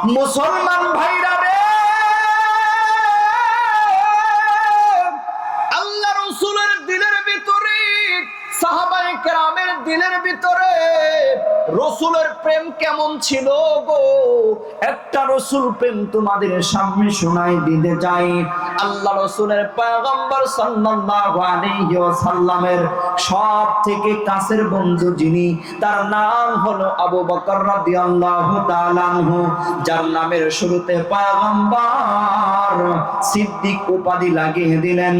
মুসলমান ভাইরা রে, আল্লাহ রাসূলের দিলের ভিতরে, সাহাবায়ে কেরামের দিলের ভিতরে রাসূলের প্রেম কেমন ছিল গো। একটা রাসূল প্রেম তোমাদের সামনে শোনাই দিতে চাই। আল্লাহ রাসূলের পয়গম্বর সাল্লাল্লাহু আলাইহি ওয়াসাল্লামের সবথেকে কাছের বন্ধু যিনি, তার নাম হলো আবু বকর রাদিয়াল্লাহু তাআলা আনহু, যার নামের শুরুতে পয়গম্বর সিদ্দিক উপাধি লাগিয়ে দিলেন।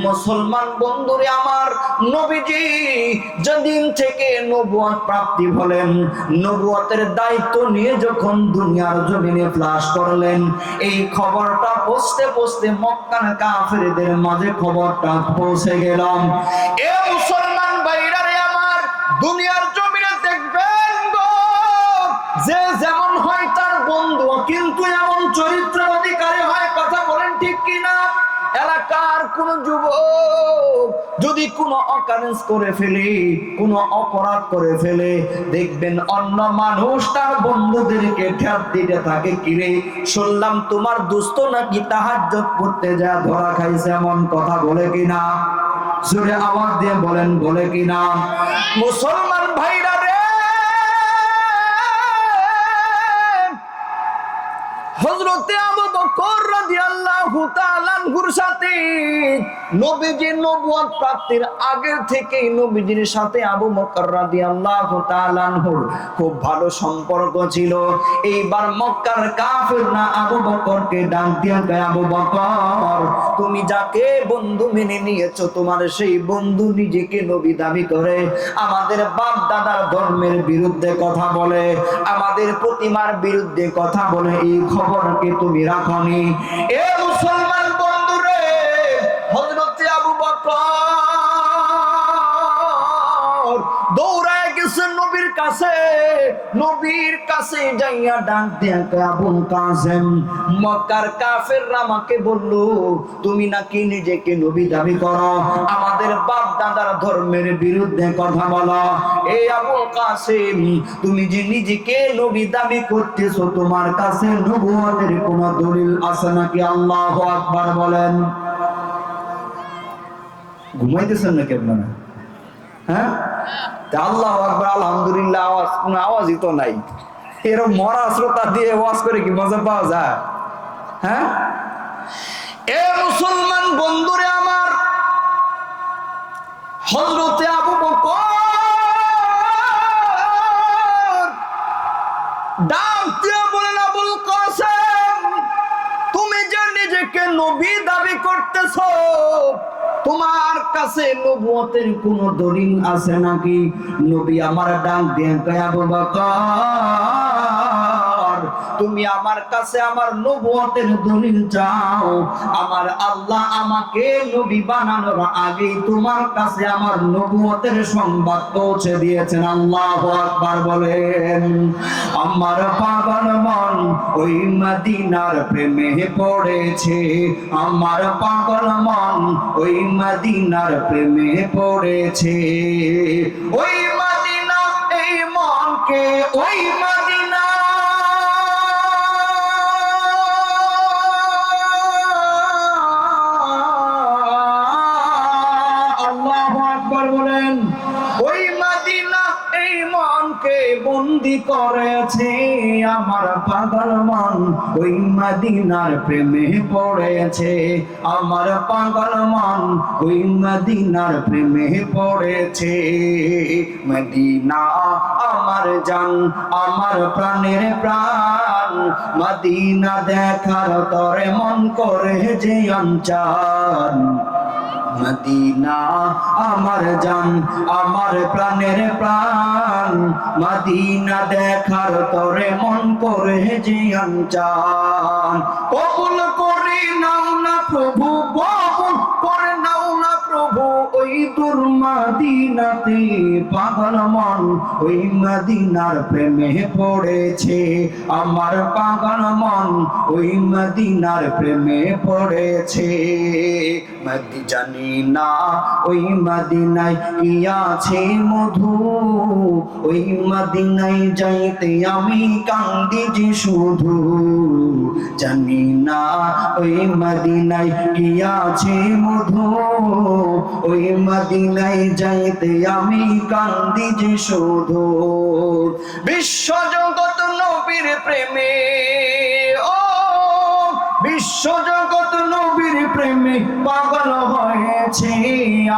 মুসলমান বন্ধুরে আমার, নবীজি যেদিন থেকে নবুয়ত প্রাপ্তি হলেন, নবুয়তের দায়িত্ব নিয়ে যখন দুনিয়ার জমিনে ফ্লাশ করলেন, এই খবরটা পৌঁছতে পৌঁছতে মক্কার কাফেরদের মাঝে খবরটা পৌঁছে গেল। এ মুসলমান ভাইরা রে আমার, দুনিয়ার জমিনে দেখবেন গো, যে যেমন হয় তার বন্ধু কিন্তু এমন চরিত্রের অধিকারী হয়। কথা বলেন ঠিক কিনা? এলাকার কোন যুবক যদি কোনো অকারেন্স করে ফেলে, কোনো অপরাধ করে ফেলে, দেখবেন অন্য মানুষ তার বন্ধুদেরকে ঠেট দিতে থাকে, কিরে শুনলাম তোমার দোস্ত নাকি তাহাজ্জুদ পড়তে যায় ধরা খাইছে, এমন কথা বলে কিনা? জোরে আওয়াজ দিয়ে বলেন, বলে কিনা? মুসলমান ভাইরা রে, হযরতে আবু বকর রাদিয়াল্লাহু তাআলা আনহুর সাথে নবীজির নবুয়ত প্রাপ্তির আগে থেকেই নবীজির সাথে আবু বকর রাদিয়াল্লাহু তাআলা আনহুর খুব ভালো সম্পর্ক ছিল। এইবার মক্কার কাফিররা আবু বকরকে ডাক দিয়ে কয়, আবু বকর, তুমি যাকে বন্ধু মেনে নিয়েছো, তোমার সেই বন্ধু নিজেকে নবী দাবি করে, আমাদের বাপ দাদার ধর্মের বিরুদ্ধে কথা বলে, আমাদের প্রতিমার বিরুদ্ধে কথা বলে, এই খবরকে তুমি রাখনি। এ মুসলমান বন্ধুরে, হযরতে আবু বকর দৌড়ায় গেছে নবীর কাছে। নবীর কাছে যাইয়া ডাক দিয়া কয়, আবু কাসেম, মক্কার কাফেররা আমাকে বলল তুমি নাকি নিজেকে নবী দাবি করো, আমাদের বাপ দাদার ধর্মের বিরুদ্ধে কথা বলো। এই আবু কাসেম, তুমি যে নিজেকে নবী দাবি করতেছো, তোমার কাছে নবুয়তের কোন দলিল আছে নাকি? আল্লাহু আকবার বলেন। ঘুমাইতেছেন নাকি আপনারা? হ্যাঁ, আল্লাহু আকবার, আলহামদুলিল্লাহ, আওয়াজ কোনো আওয়াজই তো নাই। এরকম মরা শ্রোতা দিয়ে ওয়াজ করে কি মজা পাওয়া যায়? হ্যাঁ, এ মুসলমান বন্ধুরে আমার, হযরতে আবু বকর ডাক দিয়ে বলেন, আবুল কাসেম, তুমি যে নিজেকে নবী দাবি করতেছো, তোমার কাছে নবুয়তের কোন দলিল আছে নাকি? নবী আমার ডাক দিয়ে কয়, আবু বকর, তুমি আমার কাছে আমার নবুয়তের দলিল চাও। আমার আল্লাহ আমাকে নবী বানানোর আগেই তোমার কাছে আমার নবুয়তের সংবাদ পৌঁছে দিয়েছেন। আল্লাহু আকবার বলেন। আমার পাগল মন ওই মদিনার প্রেমে পড়েছে, আমার পাগল মন ওই মদিনার প্রেমে পড়েছে, ওই মদিনা এই মনকে, ওই মদিনা আল্লাহু আকবার বলেন। ওই মদিনা এই মনকে বন্দি করেছে, আমার পাগল মন ওই মদিনার প্রেমে পড়েছে, আমার পাগল মন ওই মদিনার প্রেমে পড়েছে। মদিনা আমার জান, আমার প্রাণের প্রাণ, মদিনা দেখার তরে মন করে যে অঞ্চল। মদিনা আমার জান, আমার প্রাণের প্রাণ, মদিনা দেখার তরে মন করে যে অঞ্চল। কবুল করে নাও না প্রভু, কবুল করে নাও না প্রভু ওই ওই দূর মদিনাতে পাগল মন ওই মদিনার প্রেমে পড়েছে আমার পাগল মন ওই মদিনার প্রেমে পড়েছে মদি জানি না ওই মদিনায় কি আছে মধু ওই মদিনায় যাইতে আমি কান্দি যে শুধু জানি না ওই মদিনায় কি আছে মধু ওই মদিনায় যাইতে আমি কান্দি যে শুধু বিশ্ব জগৎ নবীর প্রেমে ও বিশ্ব জগৎ নবীর প্রেমে পাগল হয়েছে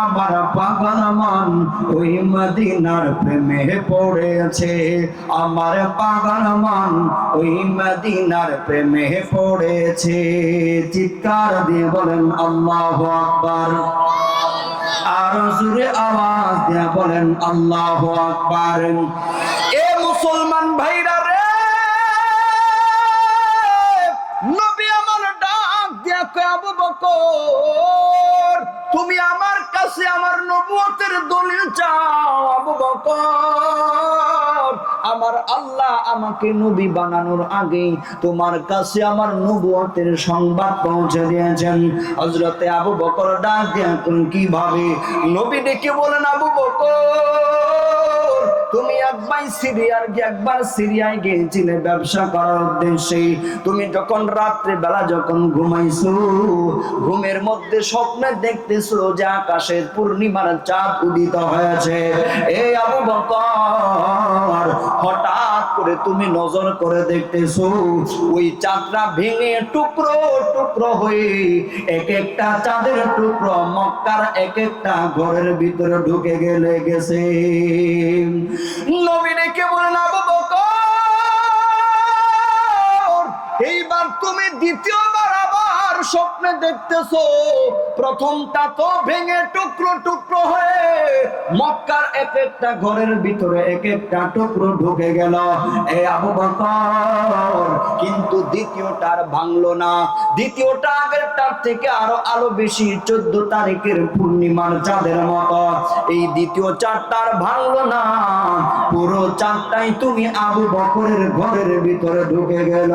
আমার পাগল মন ওই মদিনার প্রেমে পড়েছে আমার পাগল মন ওই মদিনার প্রেমে পড়েছে চিৎকার দিয়ে বলেন আল্লাহু আকবার আর জোরে আওয়াজ দিয়ে বলেন আল্লাহু আকবার এ মুসলমান ভাইরা রে নবী আমার ডাক দিয়া কয় আবু বকর তুমি আমার কাছে আমার নবুয়তের দলিল চাও আবু বকর আমার আল্লাহ আমাকে নবী বানানোর আগে তোমার কাছে আমার নবুয়তের সংবাদ পৌঁছে দিয়েছেন হযরতে আবু বকর ডাক দিয়া কিভাবে নবী ডেকে বলেন আবু বকর তুমি একবার সিরিয়ায় গিয়েছিলে ব্যবসা করার উদ্দেশ্যে তুমি যখন রাত্রে বেলা যখন ঘুমাইছো ঘুমের মধ্যে স্বপ্নে দেখতেছো যে আকাশে পূর্ণিমার চাঁদ উদিত হয়েছে এই আবু বকর হঠাৎ করে তুমি নজর করে দেখতেছো ওই চাঁদটা ভেঙে টুকরো টুকরো হয়ে এক একটা চাঁদের টুকরো মক্কার এক একটা ঘরের ভিতরে ঢুকে গেছে নবী ডেকে বলেন আবু বকর এইবার তুমি দ্বিতীয়বার আবার স্বপ্নে দেখতেছো প্রথমটা তো ভেঙে টুকরো টুকরো হয়ে মক্কার এক একটা ঘরের ভিতরে এক একটা টুকরো ঢুকে গেল এই আবু বকর কিন্তু দ্বিতীয়টার ভাঙলো না দ্বিতীয়টা আগেরটার থেকে আরো বেশি 14 তারিখের পূর্ণিমার চাঁদের মতো এই দ্বিতীয় চাঁদটার ভাঙলো না পুরো চাঁদটাই তুমি আবু বকরের ঘরের ভিতরে ঢুকে গেল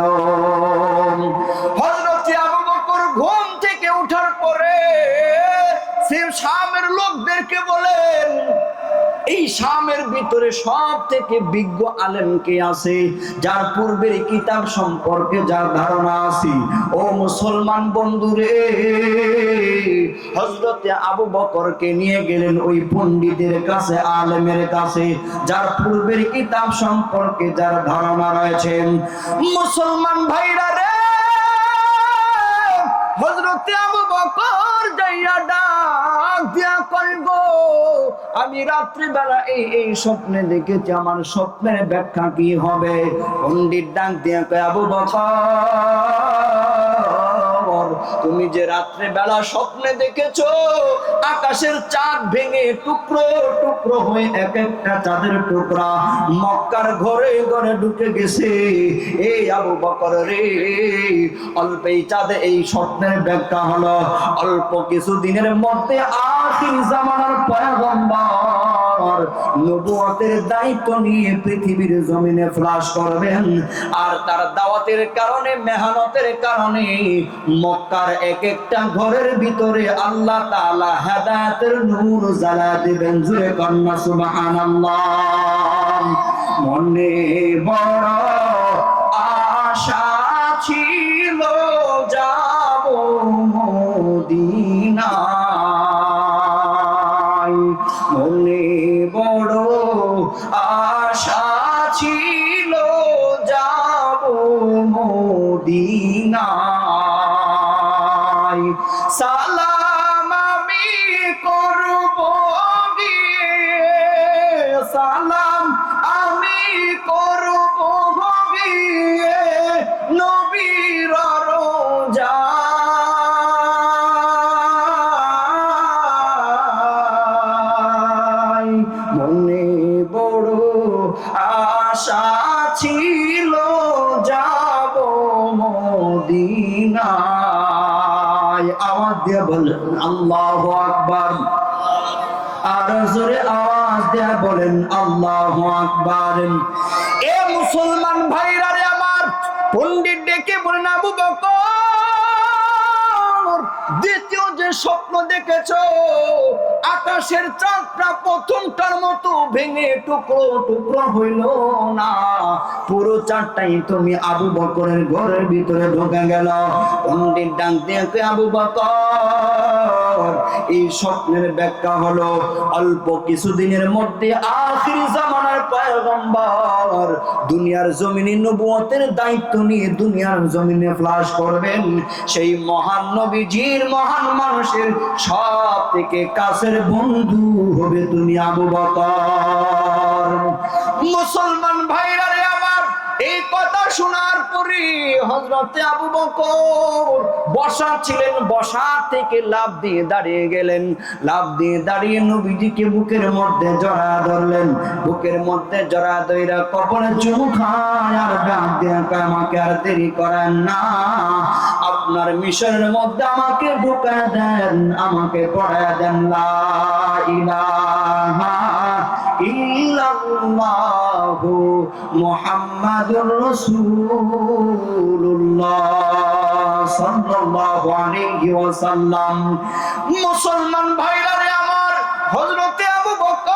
হযরত আবু বকর ঘুম থেকে ওঠার পরে শামের লোকদেরকে বলেন এই শামের ভিতরে সব থেকে বিজ্ঞ আলেম কে আছে যার পূর্বের কিতাব সম্পর্কে যার ধারণা আছে ও মুসলমান বন্ধুরে হযরতে আবু বকরকে নিয়ে গেলেন ওই পণ্ডিতের কাছে আলেমের কাছে যার পূর্বের কিতাব সম্পর্কে যার ধারণা রয়েছে মুসলমান ভাইরা রে হযরতে আবু বকর যাইয়া ডাক দিয়া কয় গো আমি রাত্রি বেলা এই স্বপ্নে দেখেছি আমার স্বপ্নের ব্যাখ্যা কি হবে পণ্ডিত ডাক দিয়া কয় আবু বকর তুমি যে রাত্রে বেলা স্বপ্নে দেখেছো আকাশের চাঁদ ভেঙে টুকরো টুকরো হয়ে এক একটা চাঁদের টুকরা মক্কার ঘরে ঘরে ঢুকে গেছে এই আবু বকর রে অল্প এই চাঁদে এই স্বপ্নের ব্যাখ্যা হলো অল্প কিছু দিনের মধ্যে আখির জামানার পয়গম্বর নবুয়তের দায়িত্ব নিয়ে পৃথিবীর জমিনে ফ্লাশ করবেন আর তার দাওয়াতের কারণে মেহনতের কারণে মক্কার এক একটা ঘরের ভিতরে আল্লাহ তাআলা হেদায়েতের নূর জ্বালা দিবেন জোরে কন্যা সুবহানাল্লাহ মনে বড় আশা ছিল যাব মদিনায় মনে বড় আশা ছিল যাব মদিনায় সালাম আমি করব গিয়ে সালাম আমি করব গিয়ে নবীর রোজায় মনে বড় আশা ছিল যাব মদিনায় আওয়াজ দিয়ে বলেন আল্লাহু আকবার আর জোরে আওয়াজ দেয়া বলেন আল্লাহু আকবার। এ মুসলমান ভাইরা রে আমার, পণ্ডিত ডেকে বলেন আবু বকর, দ্বিতীয় যে স্বপ্ন দেখেছো, আকাশের চাঁদটা প্রথমটার মতো ভেঙে টুকরো টুকরো হইল না, পুরো চাঁদটাই তুমি আবু বকরের ঘরের ভিতরে ঢুকে গেল। পণ্ডিত ডাক দিয়ে আবু বকর, এই স্বপ্নের ব্যাখ্যা হলো অল্প কিছুদিনের মধ্যে আখির জামানার পয়গম্বর দুনিয়ার জমিনে নবুয়তের দায়িত্ব নিয়ে দুনিয়ার জমিনে ফ্লাশ করবেন। সেই মহান নবীজির, মহান মানুষের সব থেকে কাছের বন্ধু হবে তুমি আবু বকর। মুসলমান ভাইরা রে আমার, এই কথা শোনার পরে হযরতে আবু বকর বসা ছিলেন, বসা থেকে লাফ দিয়ে দাঁড়িয়ে গেলেন। লাফ দিয়ে দাঁড়িয়ে নবীজিকে বুকের মধ্যে জড়া ধরলেন। বুকের মধ্যে জড়া ধইরা কপালে চুমু খায় আর ডাক দিয়ে আমাকে আর দেরি করেন না, আপনার মিশনের মধ্যে আমাকে ঢুকায় দেন, আমাকে পড়ায় দেন লা ইলাহা ইল্লাল্লাহু মুহাম্মাদুর রাসূলুল্লাহ সাল্লাল্লাহু আলাইহি ওয়াসাল্লাম। মুসলমান ভাইরা রে আমার, হযরতে আবু বকর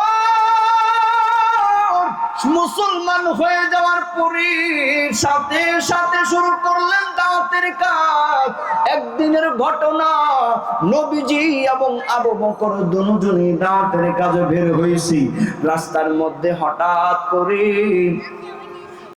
মুসলমান হয়ে যাওয়ার পরে সাথে সাথে শুরু করলেন দাওয়াতের কাজ। একদিনের ঘটনা, নবীজি এবং আবু বকর দুজনেই দাওয়াতের কাজে বের হয়েছি। রাস্তার মধ্যে হঠাৎ করে